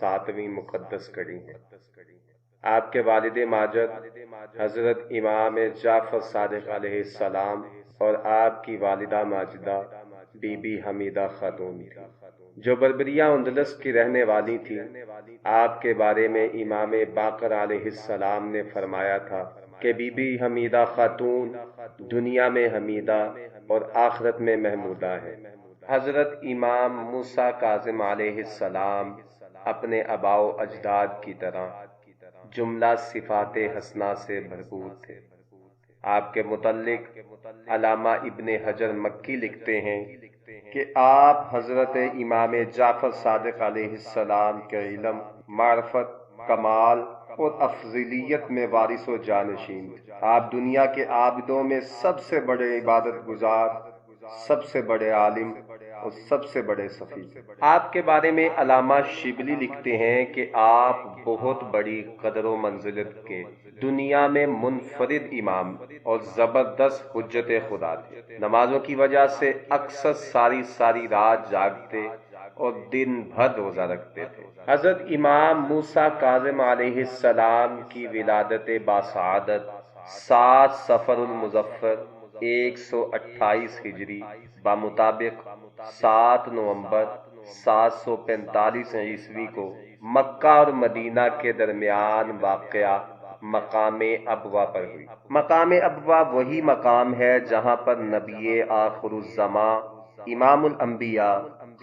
7ویں مقدس کڑی ہے۔ آپ کے والد ماجد حضرت امام جعفر صادق علیہ السلام اور آپ کی والدہ ماجدہ بی بی حمیدہ خاتون تھی، جو بربریہ اندلس کی رہنے والی تھی۔ آپ کے بارے میں امام باقر علیہ السلام نے فرمایا تھا کہ بی بی حمیدہ خاتون دنیا میں حمیدہ اور آخرت میں محمودہ ہے۔ حضرت امام موسیٰ کاظم علیہ السلام اپنے آباء و اجداد کی طرح جملہ صفات حسنہ سے بھرپور تھے۔ آپ کے متعلق علامہ ابن حجر مکی لکھتے ہیں کہ آپ حضرت امام جعفر صادق علیہ السلام کے علم، معرفت، کمال اور افضلیت میں وارث و جانشین تھے۔ آپ دنیا کے عابدوں میں سب سے بڑے عبادت گزار، سب سے بڑے عالم اور سب سے بڑے سخی۔ آپ کے بارے میں علامہ شبلی لکھتے ہیں کہ آپ بہت بڑی قدر و منزلت کے دنیا میں منفرد امام اور زبردست حجت خدا تھے۔ نمازوں کی وجہ سے اکثر ساری رات جاگتے اور دن بھر روزہ رکھتے تھے۔ حضرت امام موسیٰ کاظم علیہ السلام کی ولادت باسعادت 7 صفر المظفر 128 ہجری بمطابق 7 نومبر 745 عیسوی کو مکہ اور مدینہ کے درمیان واقعہ مقام ابوا پر ہوئی۔ مقام ابوا وہی مقام ہے جہاں پر نبی آخر الزماں، امام الانبیاء،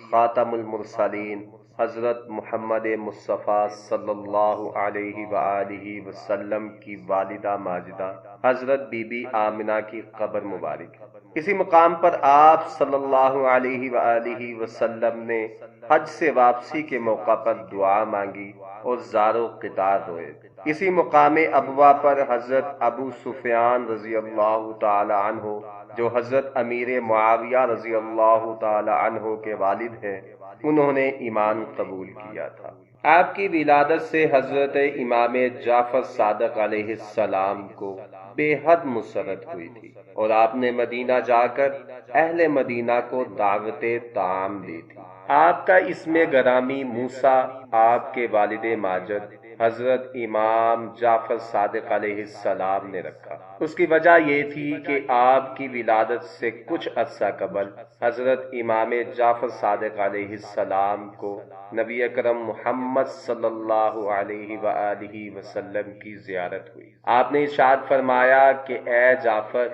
خاتم المرسلین حضرت محمد مصطفیٰ صلی اللہ علیہ وآلہ وسلم کی والدہ ماجدہ حضرت بی بی آمنہ کی قبر مبارک ہے۔ اسی مقام پر آپ صلی اللہ علیہ وآلہ وسلم نے حج سے واپسی کے موقع پر دعا مانگی اور زار و قطار ہوئے۔ اسی مقام ابوا پر حضرت ابو سفیان رضی اللہ تعالی عنہ، جو حضرت امیر معاویہ رضی اللہ تعالی عنہ کے والد ہیں، انہوں نے ایمان قبول کیا تھا۔ آپ کی ولادت سے حضرت امام جعفر صادق علیہ السلام کو بے حد مسرت ہوئی تھی اور آپ نے مدینہ جا کر اہل مدینہ کو دعوت طعام دی تھی۔ آپ کا اسم گرامی موسیٰ آپ کے والد ماجد حضرت امام جعفر صادق علیہ السلام نے رکھا۔ اس کی وجہ یہ تھی کہ آپ کی ولادت سے کچھ عرصہ قبل حضرت امام جعفر صادق علیہ السلام کو نبی اکرم محمد صلی اللہ علیہ وآلہ وسلم کی زیارت ہوئی۔ آپ نے ارشاد فرمایا کہ اے جعفر،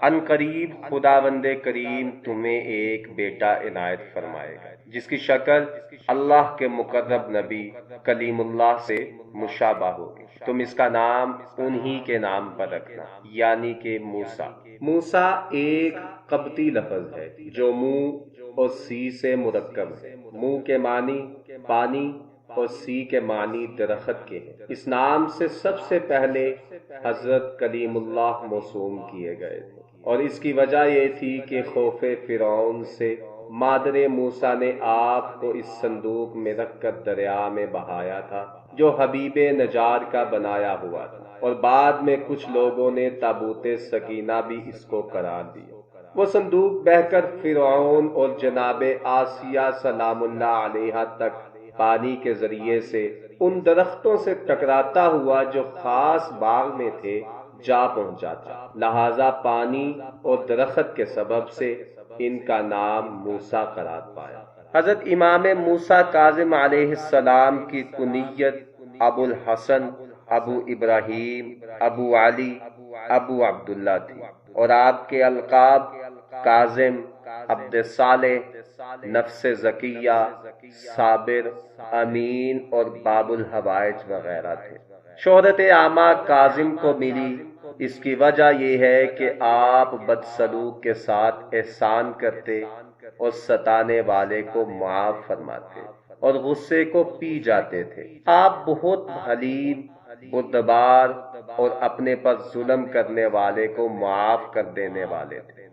ان قریب خداوند کریم تمہیں ایک بیٹا عنایت فرمائے گا جس کی شکل اللہ کے مقرب نبی کلیم اللہ سے مشابہ ہوگی۔ تم اس کا نام انہی کے نام پر رکھنا، یعنی کہ موسیٰ۔ موسیٰ ایک قبطی لفظ ہے جو منہ اور سی سے مرکب ہے۔ منہ کے معنی پانی اور سی کے معنی درخت کے ہیں۔ اس نام سے سب سے پہلے حضرت کلیم اللہ موسوم کیے گئے تھے، اور اس کی وجہ یہ تھی کہ خوف فرعون سے مادر موسیٰ نے آپ کو اس صندوق میں رکھ کر دریا میں بہایا تھا جو حبیب نجار کا بنایا ہوا تھا، اور بعد میں کچھ لوگوں نے تابوت سکینہ بھی اس کو قرار دیا۔ وہ صندوق بہہ کر فرعون اور جناب آسیہ سلام اللہ علیہا تک پانی کے ذریعے سے ان درختوں سے ٹکراتا ہوا جو خاص باغ میں تھے جا پہنچا تھا، لہذا پانی اور درخت کے سبب سے ان کا نام موسیٰ قرار پایا۔ حضرت امام موسیٰ کاظم علیہ السلام کی کنیت ابو الحسن، ابو ابراہیم، ابو علی، ابو عبداللہ تھی، اور آپ کے القاب کاظم، عبد صالح، نفس زکیہ، صابر، امین اور باب الحوائج وغیرہ تھے۔ شہرت عامہ کاظم کو ملی، اس کی وجہ یہ ہے کہ آپ بدسلوک کے ساتھ احسان کرتے اور ستانے والے کو معاف فرماتے اور غصے کو پی جاتے تھے۔ آپ بہت حلیم، بردبار اور اپنے پر ظلم کرنے والے کو معاف کر دینے والے تھے۔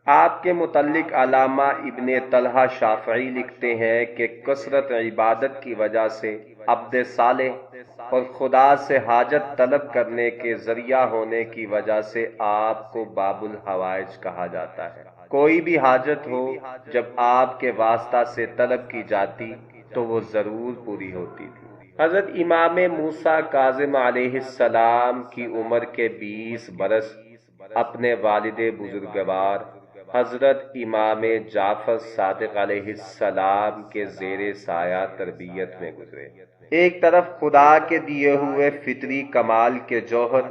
آپ کے متعلق علامہ ابن طلحہ شافعی لکھتے ہیں کہ کثرت عبادت کی وجہ سے عبد صالح اور خدا سے حاجت طلب کرنے کے ذریعہ ہونے کی وجہ سے آپ کو باب الحوائج کہا جاتا ہے۔ کوئی بھی حاجت ہو جب آپ کے واسطہ سے طلب کی جاتی تو وہ ضرور پوری ہوتی تھی۔ حضرت امام موسیٰ کاظم علیہ السلام کی عمر کے 20 برس اپنے والد بزرگوار حضرت امام جعفر صادق علیہ السلام کے زیر سایہ تربیت میں گزرے۔ ایک طرف خدا کے دیے ہوئے فطری کمال کے جوہر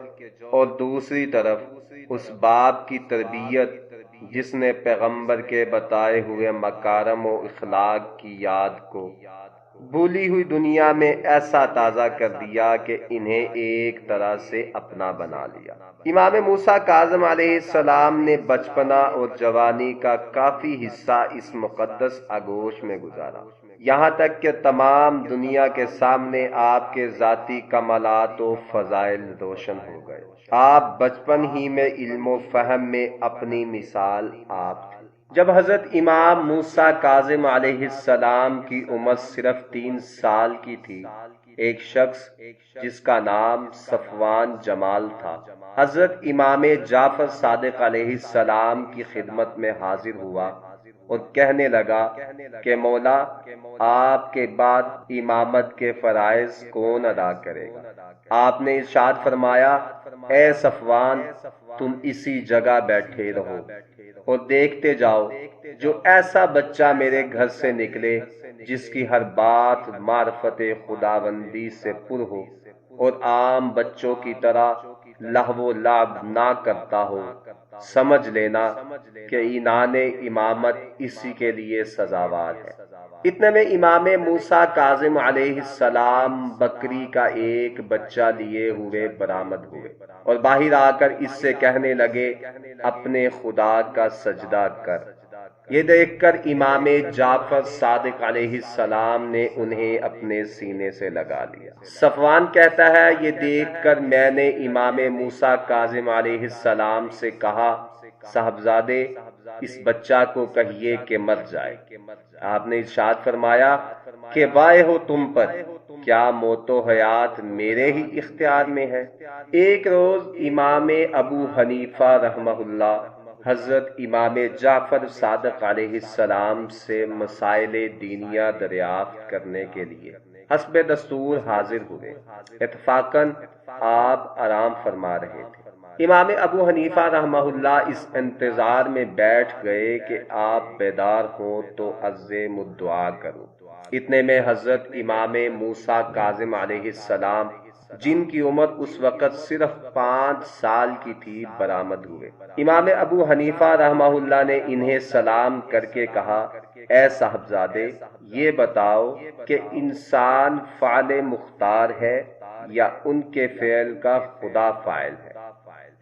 اور دوسری طرف اس باپ کی تربیت جس نے پیغمبر کے بتائے ہوئے مکارم و اخلاق کی یاد کو بھولی ہوئی دنیا میں ایسا تازہ کر دیا کہ انہیں ایک طرح سے اپنا بنا لیا۔ امام موسیٰ کاظم علیہ السلام نے بچپنا اور جوانی کا کافی حصہ اس مقدس آغوش میں گزارا، یہاں تک کہ تمام دنیا کے سامنے آپ کے ذاتی کمالات و فضائل روشن ہو گئے۔ آپ بچپن ہی میں علم و فہم میں اپنی مثال آپ تھے۔ جب حضرت امام موسیٰ کاظم علیہ السلام کی عمر صرف 3 سال کی تھی، ایک شخص جس کا نام صفوان جمال تھا حضرت امام جعفر صادق علیہ السلام کی خدمت میں حاضر ہوا اور کہنے لگا کہ مولا، آپ کے بعد امامت کے فرائض کون ادا کرے گا؟ آپ نے ارشاد فرمایا، اے صفوان، تم اسی جگہ بیٹھے رہو اور دیکھتے جاؤ جو ایسا بچہ میرے گھر سے نکلے جس کی ہر بات معرفت خداوندی سے پر ہو اور عام بچوں کی طرح لہو و لعب نہ کرتا ہو، سمجھ لینا کہ عنان امامت اسی کے لیے سزاوار ہے۔ اتنے میں امام موسیٰ کاظم علیہ السلام بکری کا ایک بچہ لیے ہوئے برآمد ہوئے اور باہر آ کر اس سے کہنے لگے، اپنے خدا کا سجدہ کر۔ یہ دیکھ کر امام جعفر صادق علیہ السلام نے انہیں اپنے سینے سے لگا لیا۔ صفوان کہتا ہے، یہ دیکھ کر میں نے امام موسیٰ کاظم علیہ السلام سے کہا، صاحبزادے، اس بچہ کو کہیے کہ مر جائے۔ آپ نے ارشاد فرمایا کہ وائے ہو تم پر، کیا موت و حیات میرے ہی اختیار میں ہے؟ ایک روز امام ابو حنیفہ رحمہ اللہ حضرت امام جعفر صادق علیہ السلام سے مسائل دینیہ دریافت کرنے کے لیے حسب دستور حاضر ہوئے۔ اتفاقاً آپ آرام فرما رہے تھے۔ امام ابو حنیفہ رحمہ اللہ اس انتظار میں بیٹھ گئے کہ آپ بیدار ہوں تو عرض مدعا کروں۔ اتنے میں حضرت امام موسیٰ کاظم علیہ السلام، جن کی عمر اس وقت صرف 5 سال کی تھی، برآمد ہوئے۔ امام ابو حنیفہ رحمہ اللہ نے انہیں سلام کر کے کہا، اے صاحبزادے، یہ بتاؤ کہ انسان فعل مختار ہے یا ان کے فعل کا خدا فاعل ہے؟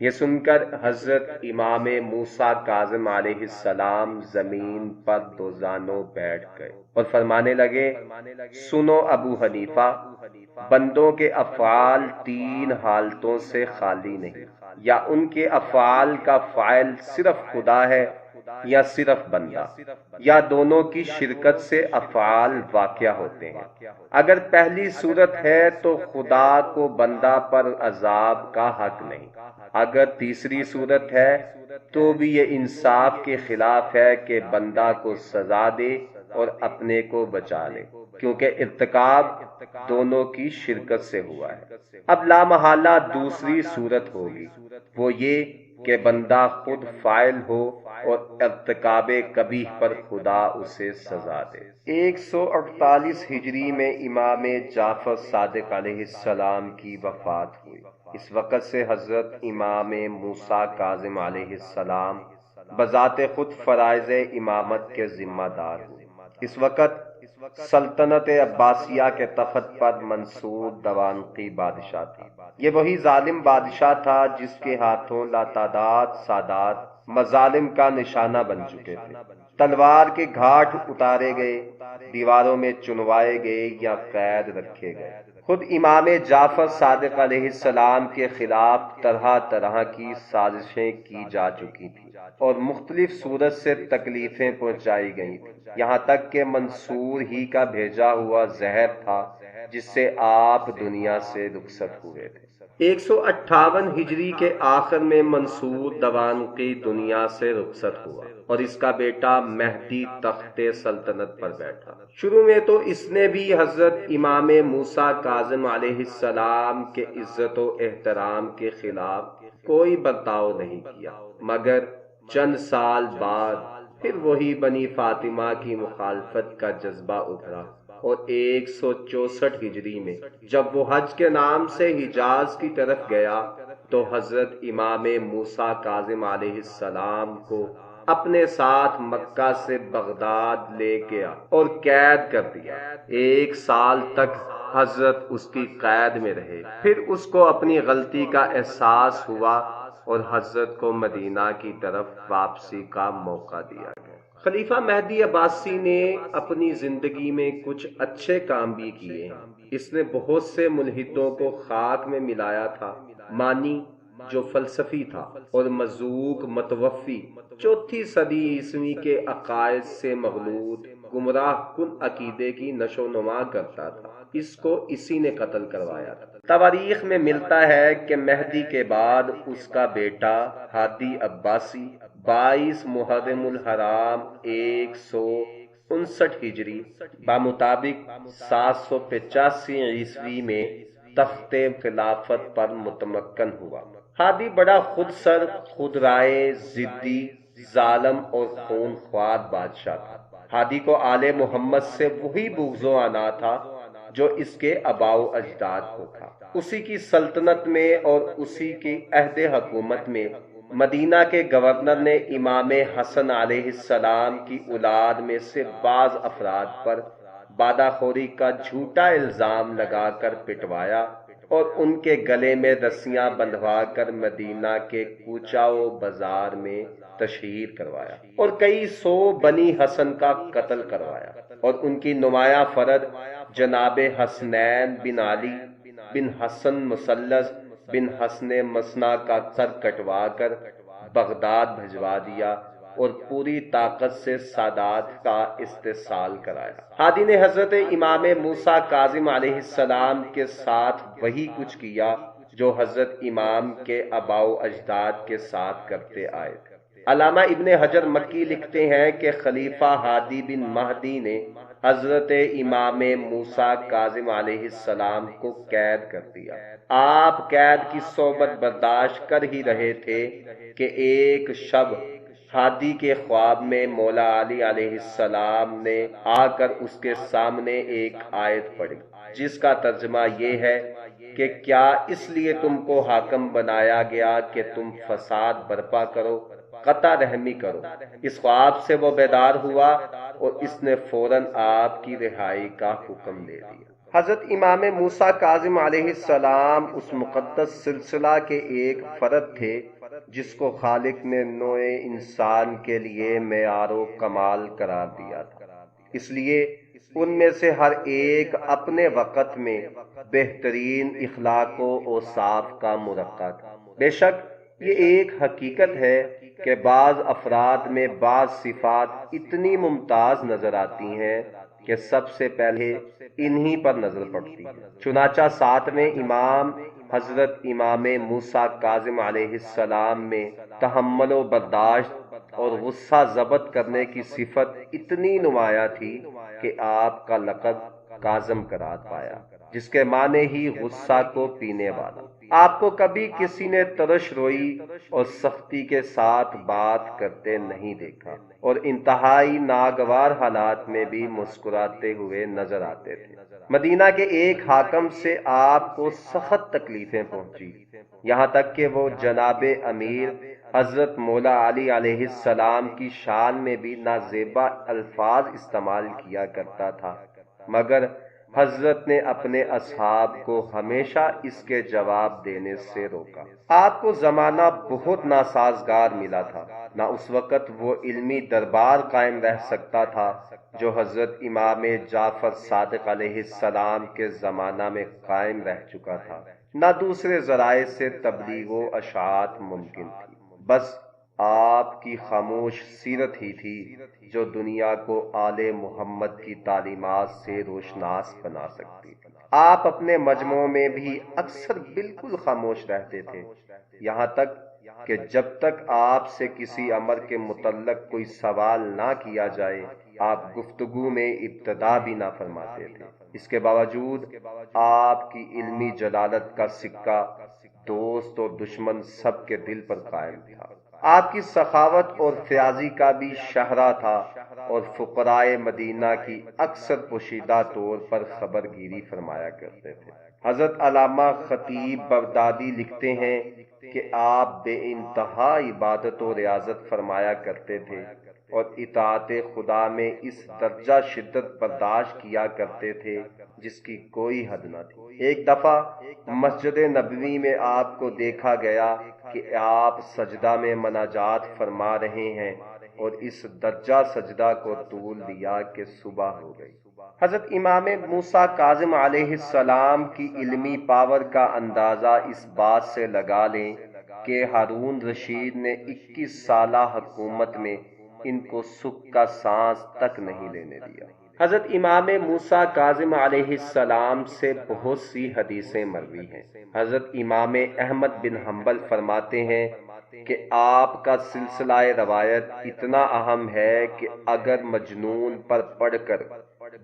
یہ سن کر حضرت امام موسیٰ کاظم علیہ السلام زمین پر دوزانوں بیٹھ گئے اور فرمانے لگے، سنو ابو حنیفہ، بندوں کے افعال 3 حالتوں سے خالی نہیں، یا ان کے افعال کا فاعل صرف خدا ہے یا صرف بندہ، یا دونوں کی شرکت سے افعال واقع ہوتے ہیں۔ اگر پہلی صورت ہے تو خدا کو بندہ پر عذاب کا حق نہیں، اگر تیسری صورت ہے تو بھی یہ انصاف کے خلاف ہے کہ بندہ کو سزا دے اور اپنے کو بچا لے، کیونکہ ارتکاب دونوں کی شرکت سے ہوا ہے۔ اب لا محالہ دوسری صورت ہوگی، وہ یہ کہ بندہ خود فاعل ہو اور ارتکاب قبیح پر خدا اسے سزا دے۔ 148 ہجری میں امام جعفر صادق علیہ السلام کی وفات ہوئی۔ اس وقت سے حضرت امام موسیٰ کاظم علیہ السلام بذات خود فرائض امامت کے ذمہ دار ہوئے۔ اس وقت سلطنت عباسیہ کے تخت پر منصور دوانقی بادشاہ تھا۔ یہ وہی ظالم بادشاہ تھا جس کے ہاتھوں لاتعداد سادات مظالم کا نشانہ بن چکے تھے، تلوار کے گھاٹ اتارے گئے، دیواروں میں چنوائے گئے یا قید رکھے گئے۔ خود امام جعفر صادق علیہ السلام کے خلاف طرح طرح کی سازشیں کی جا چکی تھی اور مختلف صورت سے تکلیفیں پہنچائی گئی تھیں، یہاں تک کہ منصور ہی کا بھیجا ہوا زہر تھا جس سے آپ دنیا سے رخصت ہوئے تھے۔ 158 ہجری کے آخر میں منصور دوان کی دنیا سے رخصت ہوا اور اس کا بیٹا مہدی تخت سلطنت پر بیٹھا۔ شروع میں تو اس نے بھی حضرت امام موسیٰ کاظم علیہ السلام کے عزت و احترام کے خلاف کوئی برتاؤ نہیں کیا، مگر چند سال بعد پھر وہی بنی فاطمہ کی مخالفت کا جذبہ ابھرا اور 164 ہجری میں جب وہ حج کے نام سے حجاز کی طرف گیا تو حضرت امام موسیٰ کاظم علیہ السلام کو اپنے ساتھ مکہ سے بغداد لے گیا اور قید کر دیا۔ 1 سال تک حضرت اس کی قید میں رہے، پھر اس کو اپنی غلطی کا احساس ہوا اور حضرت کو مدینہ کی طرف واپسی کا موقع دیا گیا۔ خلیفہ مہدی عباسی نے اپنی زندگی میں کچھ اچھے کام بھی کیے ہیں۔ اس نے بہت سے ملحدوں کو خاک میں ملایا تھا۔ مانی جو فلسفی تھا اور مزوق متوفی 4 صدی عیسوی کے عقائد سے مغلوط گمراہ کن عقیدے کی نشو و نما کرتا تھا، اس کو اسی نے قتل کروایا تھا۔ تواریخ میں ملتا ہے کہ مہدی کے بعد اس کا بیٹا ہادی عباسی 22 محرم الحرام 159 ہجری بمطابق 785 عیسوی میں تخت خلافت پر متمکن ہوا۔ ہادی بڑا خود سر، خود رائے، ضدی، ظالم اور خون خوار بادشاہ تھا۔ ہادی کو آل محمد سے وہی بغض و عناء تھا جو اس کے آباء و اجداد کو تھا۔ اسی کی سلطنت میں اور اسی کی عہد حکومت میں مدینہ کے گورنر نے امام حسن علیہ السلام کی اولاد میں سے بعض افراد پر باداخوری کا جھوٹا الزام لگا کر پٹوایا اور ان کے گلے میں رسیاں بندھوا کر مدینہ کے کوچہ و بازار میں تشہیر کروایا اور کئی 100 بنی حسن کا قتل کروایا اور ان کی نمایاں فرد جناب حسنین بن علی بن حسن مثلث بن حسن مسنا کا سر کٹوا کر بغداد بھجوا دیا اور پوری طاقت سے سادات کا استحصال کرایا۔ ہادی نے حضرت امام موسیٰ کاظم علیہ السلام کے ساتھ وہی کچھ کیا جو حضرت امام کے آباء و اجداد کے ساتھ کرتے آئے تھے۔ علامہ ابن حجر مکی لکھتے ہیں کہ خلیفہ ہادی بن مہدی نے حضرت امام موسیٰ کاظم علیہ السلام کو قید کر دیا۔ آپ قید کی صحبت برداشت کر ہی رہے تھے کہ ایک شب ہادی کے خواب میں مولا علی علیہ السلام نے آ کر اس کے سامنے ایک آیت پڑھی جس کا ترجمہ یہ ہے کہ کیا اس لیے تم کو حاکم بنایا گیا کہ تم فساد برپا کرو، قطع رحمی کرو۔ اس خواب سے وہ بیدار ہوا اور اس نے فوراً آپ کی رہائی کا حکم دے دیا۔ حضرت امام موسیٰ کاظم علیہ السلام اس مقدس سلسلہ کے ایک فرد تھے جس کو خالق نے نوع انسان کے لیے معیار و کمال قرار دیا تھا، اس لیے ان میں سے ہر ایک اپنے وقت میں بہترین اخلاق و اوصاف کا مرقع تھا۔ بے شک یہ ایک حقیقت ہے کہ بعض افراد میں بعض صفات اتنی ممتاز نظر آتی ہیں کہ سب سے پہلے انہی پر نظر پڑتی ہے۔ چنانچہ 7ویں امام حضرت امام موسیٰ کاظم علیہ السلام میں تحمل و برداشت اور غصہ ضبط کرنے کی صفت اتنی نمایاں تھی کہ آپ کا لقب کاظم قرار پایا، جس کے معنی ہی غصہ کو پینے والا۔ آپ کو کبھی کسی نے ترش روئی اور سختی کے ساتھ بات کرتے نہیں دیکھا اور انتہائی ناگوار حالات میں بھی مسکراتے ہوئے نظر آتے تھے۔ مدینہ کے ایک حاکم سے آپ کو سخت تکلیفیں پہنچی، یہاں تک کہ وہ جناب امیر حضرت مولا علی علیہ السلام کی شان میں بھی نازیبا الفاظ استعمال کیا کرتا تھا، مگر حضرت نے اپنے اصحاب کو ہمیشہ اس کے جواب دینے سے روکا۔ آپ کو زمانہ بہت ناسازگار ملا تھا، نہ اس وقت وہ علمی دربار قائم رہ سکتا تھا جو حضرت امام جعفر صادق علیہ السلام کے زمانہ میں قائم رہ چکا تھا، نہ دوسرے ذرائع سے تبلیغ و اشاعت ممکن تھی۔ بس آپ کی خاموش سیرت ہی تھی جو دنیا کو آل محمد کی تعلیمات سے روشناس بنا سکتی تھی۔ آپ اپنے مجموعوں میں بھی اکثر بالکل خاموش رہتے تھے، یہاں تک کہ جب تک آپ سے کسی امر کے متعلق کوئی سوال نہ کیا جائے آپ گفتگو میں ابتدا بھی نہ فرماتے تھے۔ اس کے باوجود آپ کی علمی جلالت کا سکہ دوست اور دشمن سب کے دل پر قائم تھا۔ آپ کی سخاوت اور فیاضی کا بھی شاہراہ تھا اور فقرائے مدینہ کی اکثر پوشیدہ طور پر خبر گیری فرمایا کرتے تھے۔ حضرت علامہ خطیب بغدادی لکھتے ہیں کہ آپ بے انتہا عبادت و ریاضت فرمایا کرتے تھے اور اطاعت خدا میں اس درجہ شدت برداشت کیا کرتے تھے جس کی کوئی حد نہ تھی۔ ایک دفعہ مسجد نبوی میں آپ کو دیکھا گیا کہ آپ سجدہ میں مناجات فرما رہے ہیں اور اس درجہ سجدہ کو طول دیا کہ صبح ہو گئی۔ حضرت امام موسیٰ کاظم علیہ السلام کی علمی پاور کا اندازہ اس بات سے لگا لیں کہ ہارون رشید نے 21 سالہ حکومت میں ان کو سکھ کا سانس تک نہیں لینے دیا۔ حضرت امام موسیٰ کاظم علیہ السلام سے بہت سی حدیثیں مروی ہیں۔ حضرت امام احمد بن حنبل فرماتے ہیں کہ آپ کا سلسلہ روایت اتنا اہم ہے کہ اگر مجنون پر پڑھ کر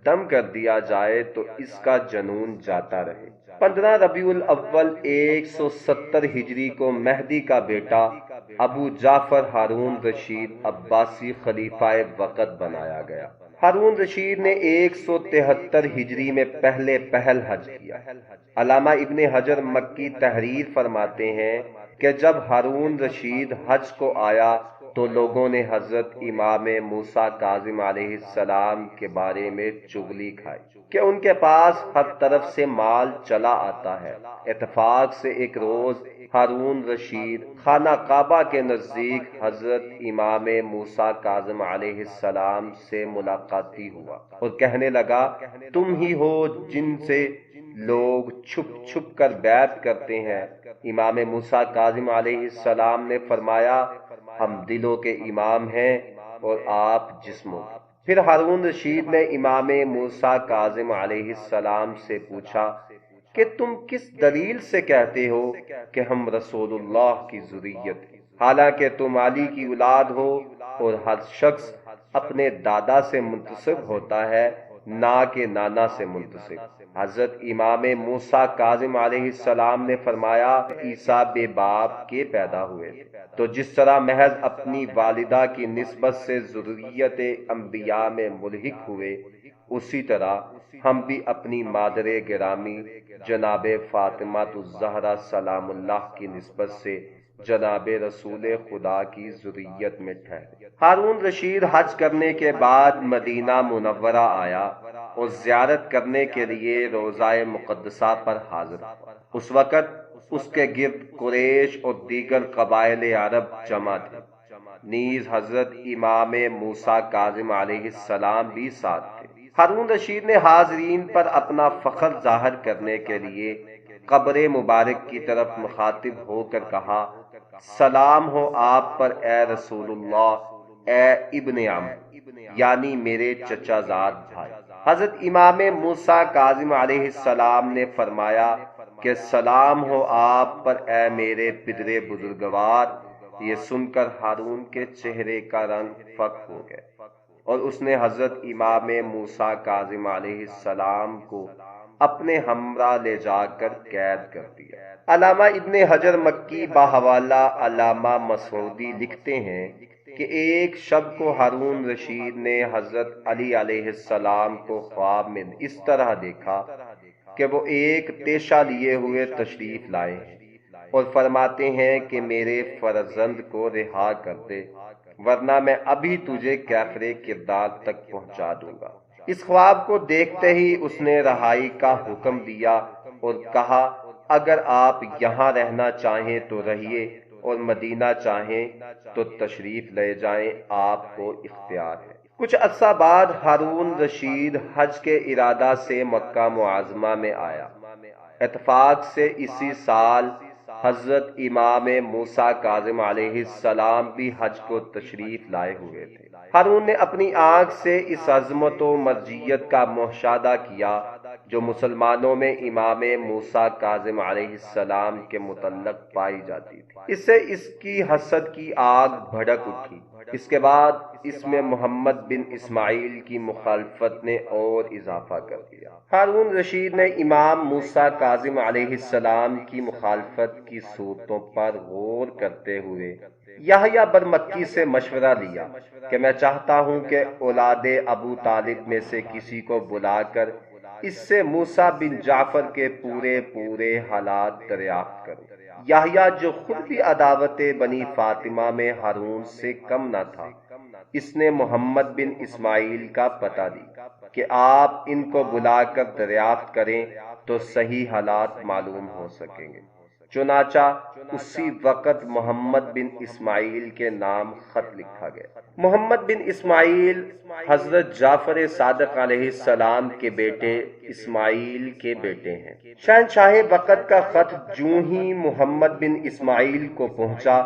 دم کر دیا جائے تو اس کا جنون جاتا رہے۔ 15 ربیع الاول 170 ہجری کو مہدی کا بیٹا ابو جعفر ہارون رشید عباسی خلیفہ وقت بنایا گیا۔ ہارون رشید نے 173 ہجری میں پہل حج کیا۔ علامہ ابن حجر مکی تحریر فرماتے ہیں کہ جب ہارون رشید حج کو آیا تو لوگوں نے حضرت امام موسیٰ کاظم علیہ السلام کے بارے میں چغلی کھائی کہ ان کے پاس ہر طرف سے مال چلا آتا ہے۔ اتفاق سے ایک روز ہارون رشید خانہ کعبہ کے نزدیک حضرت امام موسیٰ کاظم علیہ السلام سے ملاقاتی ہوا اور کہنے لگا، تم ہی ہو جن سے لوگ چھپ چھپ کر بیعت کرتے ہیں؟ امام موسیٰ کاظم علیہ السلام نے فرمایا، ہم دلوں کے امام ہیں اور آپ جسموں کے۔ پھر ہارون رشید نے امام موسیٰ کاظم علیہ السلام سے پوچھا کہ تم کس دلیل سے کہتے ہو کہ ہم رسول اللہ کی ذریت ہیں، حالانکہ تم علی کی اولاد ہو اور ہر شخص اپنے دادا سے منتسب ہوتا ہے نہ کہ نانا سے منتسب۔ حضرت امام موسیٰ کاظم علیہ السلام نے فرمایا، عیسیٰ بے باپ کے پیدا ہوئے تو جس طرح محض اپنی والدہ کی نسبت سے ذریت انبیاء میں ملحق ہوئے، اسی طرح ہم بھی اپنی مادر گرامی جناب فاطمہ الزہرا سلام اللہ کی نسبت سے جناب رسول خدا کی ذریت میں ٹھہرے۔ ہارون رشید حج کرنے کے بعد مدینہ منورہ آیا اور زیارت کرنے کے لیے روضہ مقدسہ پر حاضر ہوا۔ اس وقت اس کے گرد قریش اور دیگر قبائل عرب جمع تھے، نیز حضرت امام موسیٰ کاظم علیہ السلام بھی ساتھ تھے۔ ہارون رشید نے حاضرین پر اپنا فخر ظاہر کرنے کے لیے قبر مبارک کی طرف مخاطب ہو کر کہا، سلام ہو آپ پر اے رسول اللہ، اے ابن عم، یعنی میرے چچا زاد بھائی۔ حضرت امام موسیٰ کاظم علیہ السلام نے فرمایا کہ سلام ہو آپ پر اے میرے پدر بزرگوار۔ یہ سن کر ہارون کے چہرے کا رنگ فک ہو گیا اور اس نے حضرت امام موسیٰ کاظم علیہ السلام کو اپنے ہمراہ لے جا کر قید کر دیا۔ علامہ ابن حجر مکی بحوالہ علامہ مسعودی لکھتے ہیں کہ ایک شب کو ہارون رشید نے حضرت علی علیہ السلام کو خواب میں اس طرح دیکھا کہ وہ ایک تیشہ لیے ہوئے تشریف لائے ہیں اور فرماتے ہیں کہ میرے فرزند کو رہا کر دے ورنہ میں ابھی تجھے کیفر کردار تک پہنچا دوں گا۔ اس خواب کو دیکھتے ہی اس نے رہائی کا حکم دیا اور کہا، اگر آپ یہاں رہنا چاہیں تو رہیے اور مدینہ چاہیں تو تشریف لے جائیں، آپ کو اختیار ہے۔ کچھ عرصہ بعد ہارون رشید حج کے ارادہ سے مکہ معظمہ میں آیا۔ اتفاق سے اسی سال حضرت امام موسیٰ کاظم علیہ السلام بھی حج کو تشریف لائے ہوئے تھے۔ ہارون نے اپنی آنکھ سے اس عظمت و مرجیت کا مشاہدہ کیا جو مسلمانوں میں امام موسیٰ کاظم علیہ السلام کے متعلق پائی جاتی تھی۔ اس سے اس کی حسد کی آگ بھڑک اٹھی۔ اس کے بعد اس میں محمد بن اسماعیل کی مخالفت نے اور اضافہ کر دیا۔ ہارون رشید نے امام موسیٰ کاظم علیہ السلام کی مخالفت کی صورتوں پر غور کرتے ہوئے یحییٰ برمکی سے مشورہ لیا کہ میں چاہتا ہوں کہ اولاد ابو طالب میں سے کسی کو بلا کر اس سے موسیٰ بن جعفر کے پورے حالات دریافت کروں۔ یحییٰ جو خود بھی عداوت بنی فاطمہ میں ہارون سے کم نہ تھا، اس نے محمد بن اسماعیل کا پتہ دی کہ آپ ان کو بلا کر دریافت کریں تو صحیح حالات معلوم ہو سکیں گے۔ چنانچہ اسی وقت محمد بن اسماعیل کے نام خط لکھا گیا۔ محمد بن اسماعیل حضرت جعفر صادق علیہ السلام کے بیٹے اسماعیل کے بیٹے ہیں۔ شہنشاہ وقت کا خط جوں ہی محمد بن اسماعیل کو پہنچا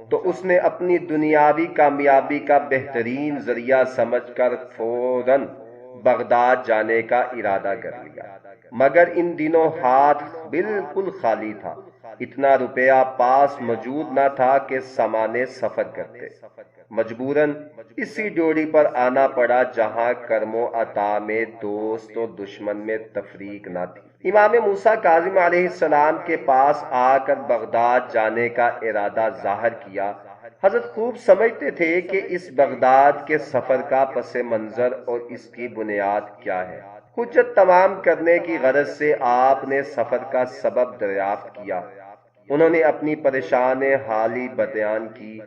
تو اس نے اپنی دنیاوی کامیابی کا بہترین ذریعہ سمجھ کر فوراً بغداد جانے کا ارادہ کر لیا، مگر ان دنوں ہاتھ بالکل خالی تھا۔ اتنا روپیہ پاس موجود نہ تھا کہ سامان سفر کرتے۔ مجبوراً اسی ڈوری پر آنا پڑا جہاں کرم و عطا میں دوست و دشمن میں تفریق نہ تھی۔ امام موسیٰ کاظم علیہ السلام کے پاس آ کر بغداد جانے کا ارادہ ظاہر کیا۔ حضرت خوب سمجھتے تھے کہ اس بغداد کے سفر کا پس منظر اور اس کی بنیاد کیا ہے۔ حجت تمام کرنے کی غرض سے آپ نے سفر کا سبب دریافت کیا۔ انہوں نے اپنی پریشان حالی بیان کی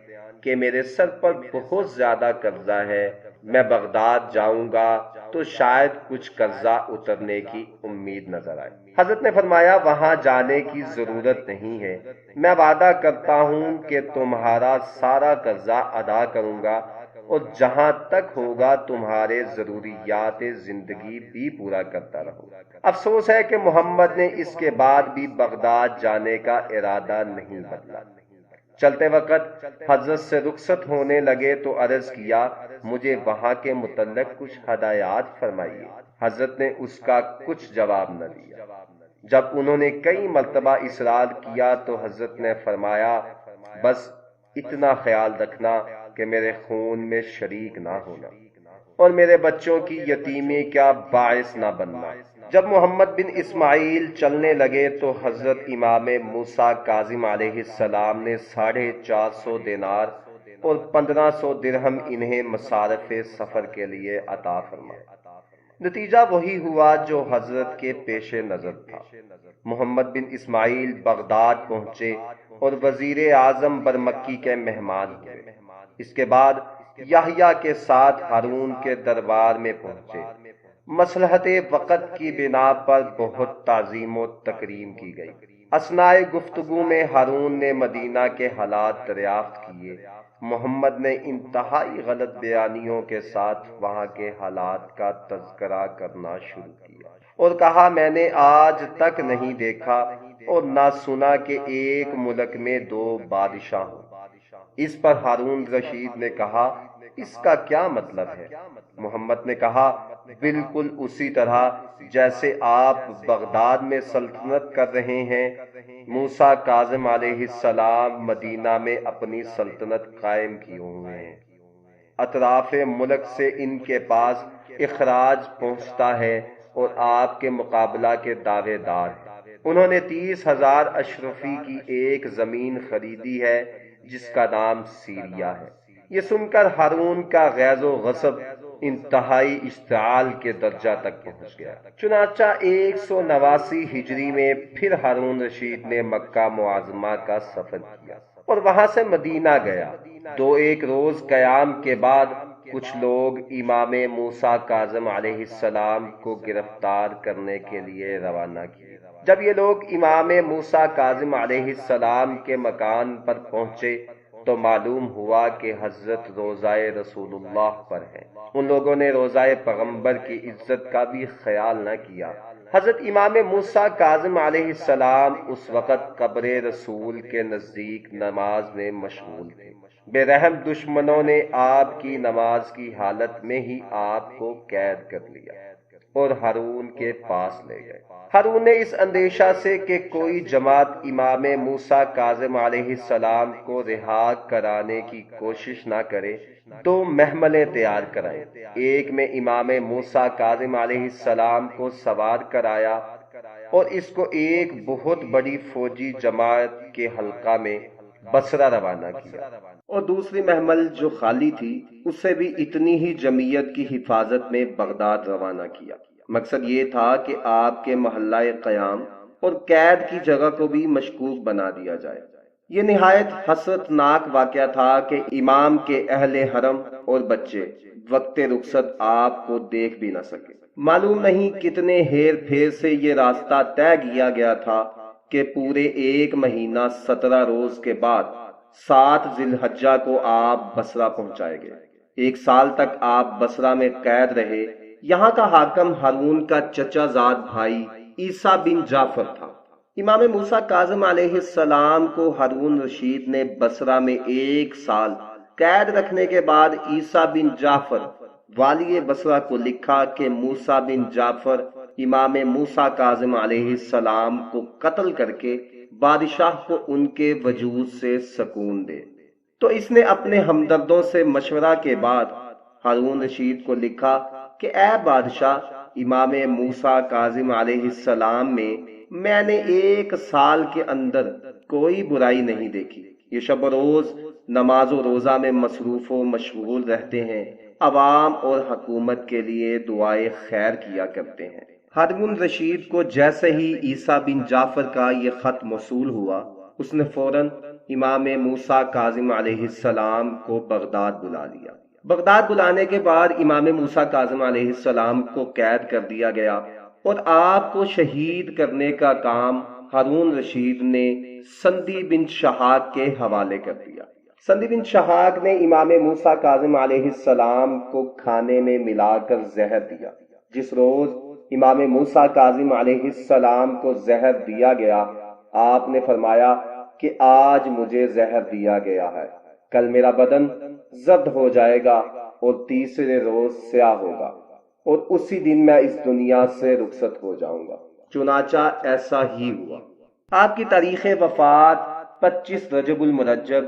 کہ میرے سر پر بہت زیادہ قرضہ ہے، میں بغداد جاؤں گا تو شاید کچھ قرضہ اترنے کی امید نظر آئے۔ حضرت نے فرمایا وہاں جانے کی ضرورت نہیں ہے، میں وعدہ کرتا ہوں کہ تمہارا سارا قرضہ ادا کروں گا اور جہاں تک ہوگا تمہارے ضروریات زندگی بھی پورا کرتا رہوں گا۔ افسوس ہے کہ محمد نے اس کے بعد بھی بغداد جانے کا ارادہ نہیں بدلا۔ چلتے وقت حضرت سے رخصت ہونے لگے تو عرض کیا مجھے وہاں کے متعلق کچھ ہدایات فرمائیے۔ حضرت نے اس کا کچھ جواب نہ دیا۔ جب انہوں نے کئی مرتبہ اصرار کیا تو حضرت نے فرمایا بس اتنا خیال رکھنا کہ میرے خون میں شریک نہ ہونا اور میرے بچوں کی یتیمی کا باعث نہ بننا۔ جب محمد بن اسماعیل چلنے لگے تو حضرت امام موسیٰ کاظم علیہ السلام نے 450 دینار اور 1500 درہم انہیں مصارف سفر کے لیے عطا فرمایا۔ نتیجہ وہی ہوا جو حضرت کے پیش نظر تھا۔ محمد بن اسماعیل بغداد پہنچے اور وزیر اعظم برمکی کے مہمان ہوئے۔ اس کے بعد یحییٰ کے ساتھ ہارون کے دربار میں پہنچے۔ مصلحت وقت کی بنا پر بہت تعظیم و تکریم کی گئی۔ اثناء گفتگو میں ہارون نے مدینہ کے حالات دریافت کیے۔ محمد نے انتہائی غلط بیانیوں کے ساتھ وہاں کے حالات کا تذکرہ کرنا شروع کیا اور کہا میں نے آج تک نہیں دیکھا اور نہ سنا کہ ایک ملک میں 2 بادشاہ ہوں۔ اس پر ہارون رشید نے کہا اس کا کیا مطلب ہے؟ محمد نے کہا بالکل اسی طرح جیسے آپ بغداد میں سلطنت کر رہے ہیں، موسیٰ کاظم علیہ السلام مدینہ میں اپنی سلطنت قائم کیے ہوئے ہیں۔ اطراف ملک سے ان کے پاس اخراج پہنچتا ہے اور آپ کے مقابلہ کے دعوے دار ہیں۔ انہوں نے 30,000 اشرفی کی ایک زمین خریدی ہے جس کا نام سیریا ہے۔ یہ سن کر ہارون کا غیظ و غضب انتہائی اشتعال کے درجہ تک پہنچ گیا۔ چنانچہ 189 ہجری میں پھر ہارون رشید نے مکہ معظمہ کا سفر کیا اور وہاں سے مدینہ گیا۔ 2-1 روز قیام کے بعد کچھ لوگ امام موسیٰ کاظم علیہ السلام کو گرفتار کرنے کے لیے روانہ کیے۔ جب یہ لوگ امام موسیٰ کاظم علیہ السلام کے مکان پر پہنچے تو معلوم ہوا کہ حضرت روضہ رسول اللہ پر ہیں۔ ان لوگوں نے روضہ پیغمبر کی عزت کا بھی خیال نہ کیا۔ حضرت امام موسیٰ کاظم علیہ السلام اس وقت قبر رسول کے نزدیک نماز میں مشغول تھے۔ بے رحم دشمنوں نے آپ کی نماز کی حالت میں ہی آپ کو قید کر لیا۔ اور ہارون کے پاس لے گئے۔ ہارون نے اس اندیشہ سے کہ کوئی جماعت امام موسیٰ کاظم علیہ السلام کو رہا کرانے کی کوشش نہ کرے، دو محملیں تیار کرائیں۔ ایک میں امام موسیٰ کاظم علیہ السلام کو سوار کرایا اور اس کو ایک بہت بڑی فوجی جماعت کے حلقہ میں بصرہ روانہ کیا، اور دوسری محمل جو خالی تھی اسے بھی اتنی ہی جمعیت کی حفاظت میں بغداد روانہ کیا۔ مقصد یہ تھا کہ آپ کے محلہ قیام اور قید کی جگہ کو بھی مشکوک بنا دیا جائے۔ یہ نہایت حسرت ناک واقعہ تھا کہ امام کے اہل حرم اور بچے وقت رخصت آپ کو دیکھ بھی نہ سکے۔ معلوم نہیں کتنے ہیر پھیر سے یہ راستہ طے کیا گیا تھا کہ پورے 1 مہینہ 17 روز کے بعد 7 ذی الحجہ کو آپ بصرہ پہنچائے گئے۔ 1 سال تک آپ بصرہ میں قید رہے۔ یہاں کا حاکم ہارون کا چچا زاد بھائی عیسیٰ بن جعفر تھا۔ امام موسیٰ کاظم علیہ السلام کو ہارون رشید نے بصرہ میں 1 سال قید رکھنے کے بعد عیسیٰ بن جعفر والی بصرہ کو لکھا کہ موسیٰ بن جعفر امام موسیٰ کاظم علیہ السلام کو قتل کر کے بادشاہ کو ان کے وجود سے سکون دے۔ تو اس نے اپنے ہمدردوں سے مشورہ کے بعد ہارون رشید کو لکھا کہ اے بادشاہ، امام موسیٰ کاظم علیہ السلام میں نے 1 سال کے اندر کوئی برائی نہیں دیکھی۔ یہ شب و روز نماز و روزہ میں مصروف و مشغول رہتے ہیں، عوام اور حکومت کے لیے دعائے خیر کیا کرتے ہیں۔ ہارون رشید کو جیسے ہی عیسیٰ بن جعفر کا یہ خط موصول ہوا، اس نے فوراً امام موسیٰ کاظم علیہ السلام کو بغداد بلا لیا۔ بغداد بلانے کے بعد امام موسیٰ کاظم علیہ السلام کو قید کر دیا گیا اور آپ کو شہید کرنے کا کام ہارون رشید نے سندی بن شہاب کے حوالے کر دیا۔ سندی بن شہاب نے امام موسیٰ کاظم علیہ السلام کو کھانے میں ملا کر زہر دیا۔ جس روز امام موسیٰ کاظم علیہ السلام کو زہر دیا گیا، آپ نے فرمایا کہ آج مجھے زہر دیا گیا ہے، کل میرا بدن زرد ہو جائے گا اور تیسرے روز سیاہ ہوگا اور اسی دن میں اس دنیا سے رخصت ہو جاؤں گا۔ چنانچہ ایسا ہی ہوا۔ آپ کی تاریخ وفات 25 رجب المرجب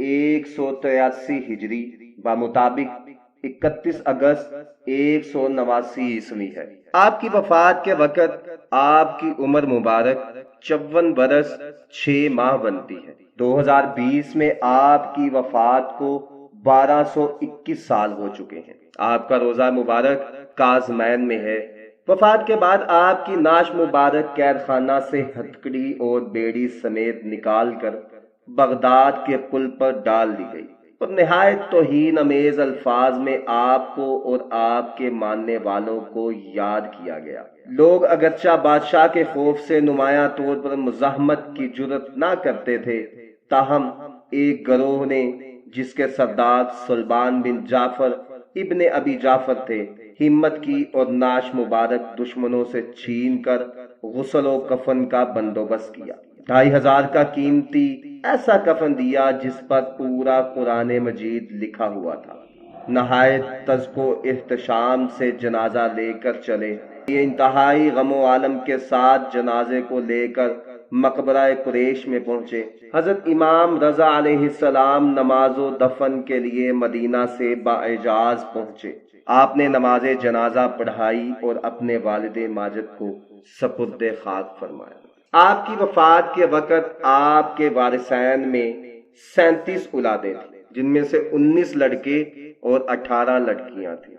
183 ہجری بمطابق 31 اگست 189 عیسوی ہے۔ آپ کی وفات کے وقت آپ کی عمر مبارک 54 برس 6 ماہ بنتی ہے۔ 2020 میں آپ کی وفات کو 1221 سال ہو چکے ہیں۔ آپ کا روزہ مبارک کاظمین میں ہے۔ وفات کے بعد آپ کی نعش مبارک قید خانہ سے ہتھکڑی اور بیڑی سمیت نکال کر بغداد کے پل پر ڈال دی گئی اور نہایت توہین امیز الفاظ میں آپ کو اور آپ کے ماننے والوں کو یاد کیا گیا۔ لوگ اگرچہ بادشاہ کے خوف سے نمایاں طور پر مزاحمت کی جرت نہ کرتے تھے، تاہم ایک گروہ نے جس کے سردار سلبان بن جعفر ابن ابی جعفر تھے، ہمت کی اور نعش مبارک دشمنوں سے چھین کر غسل و کفن کا بندوبست کیا۔ 2500 کا قیمتی ایسا کفن دیا جس پر پورا قرآن مجید لکھا ہوا تھا۔ نہایت تذک و احتشام سے جنازہ لے کر چلے۔ یہ انتہائی غم و عالم کے ساتھ جنازے کو لے کر مقبرہ قریش میں پہنچے۔ حضرت امام رضا علیہ السلام نماز و دفن کے لیے مدینہ سے باعجاز پہنچے۔ آپ نے نماز جنازہ پڑھائی اور اپنے والد ماجد کو سپرد خاک فرمایا۔ آپ کی وفات کے وقت آپ کے وارثین میں 37 اولادیں تھیں، جن میں سے 19 لڑکے اور 18 لڑکیاں تھیں۔